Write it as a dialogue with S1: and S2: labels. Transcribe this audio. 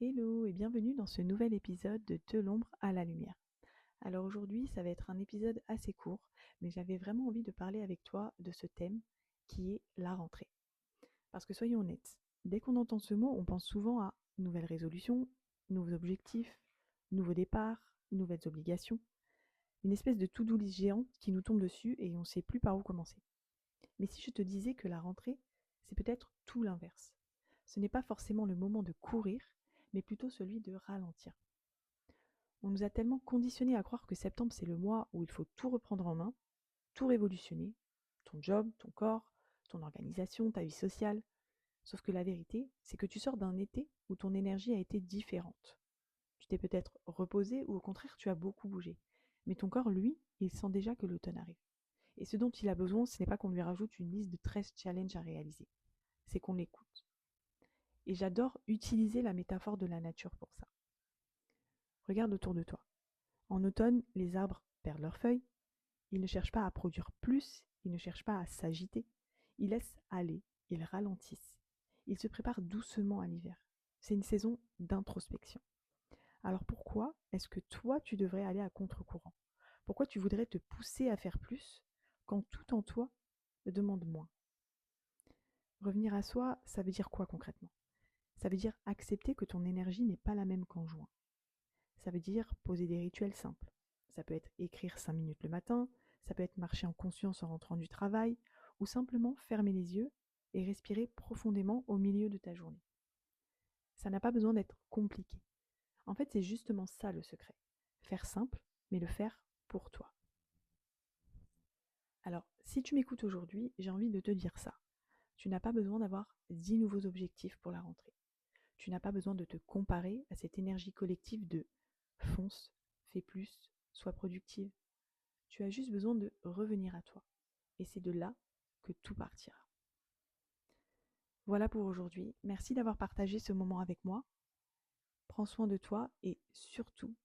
S1: Hello et bienvenue dans ce nouvel épisode de l'ombre à la lumière. Alors aujourd'hui, ça va être un épisode assez court, mais j'avais vraiment envie de parler avec toi de ce thème qui est la rentrée. Parce que soyons honnêtes, dès qu'on entend ce mot, on pense souvent à nouvelles résolutions, nouveaux objectifs, nouveaux départs, nouvelles obligations, une espèce de to-do list géante qui nous tombe dessus et on ne sait plus par où commencer. Mais si je te disais que la rentrée, c'est peut-être tout l'inverse. Ce n'est pas forcément le moment de courir, mais plutôt celui de ralentir. On nous a tellement conditionnés à croire que septembre c'est le mois où il faut tout reprendre en main, tout révolutionner, ton job, ton corps, ton organisation, ta vie sociale. Sauf que la vérité, c'est que tu sors d'un été où ton énergie a été différente. Tu t'es peut-être reposé ou au contraire tu as beaucoup bougé. Mais ton corps, lui, il sent déjà que l'automne arrive. Et ce dont il a besoin, ce n'est pas qu'on lui rajoute une liste de 13 challenges à réaliser, c'est qu'on l'écoute. Et j'adore utiliser la métaphore de la nature pour ça. Regarde autour de toi. En automne, les arbres perdent leurs feuilles, ils ne cherchent pas à produire plus, ils ne cherchent pas à s'agiter, ils laissent aller, ils ralentissent. Ils se préparent doucement à l'hiver. C'est une saison d'introspection. Alors pourquoi est-ce que toi, tu devrais aller à contre-courant? Pourquoi tu voudrais te pousser à faire plus quand tout en toi te demande moins? Revenir à soi, ça veut dire quoi concrètement? Ça veut dire accepter que ton énergie n'est pas la même qu'en juin. Ça veut dire poser des rituels simples. Ça peut être écrire 5 minutes le matin, ça peut être marcher en conscience en rentrant du travail, ou simplement fermer les yeux et respirer profondément au milieu de ta journée. Ça n'a pas besoin d'être compliqué. En fait, c'est justement ça le secret. Faire simple, mais le faire pour toi. Alors, si tu m'écoutes aujourd'hui, j'ai envie de te dire ça. Tu n'as pas besoin d'avoir 10 nouveaux objectifs pour la rentrée. Tu n'as pas besoin de te comparer à cette énergie collective de fonce, fais plus, sois productive. Tu as juste besoin de revenir à toi. Et c'est de là que tout partira. Voilà pour aujourd'hui. Merci d'avoir partagé ce moment avec moi. Prends soin de toi et surtout,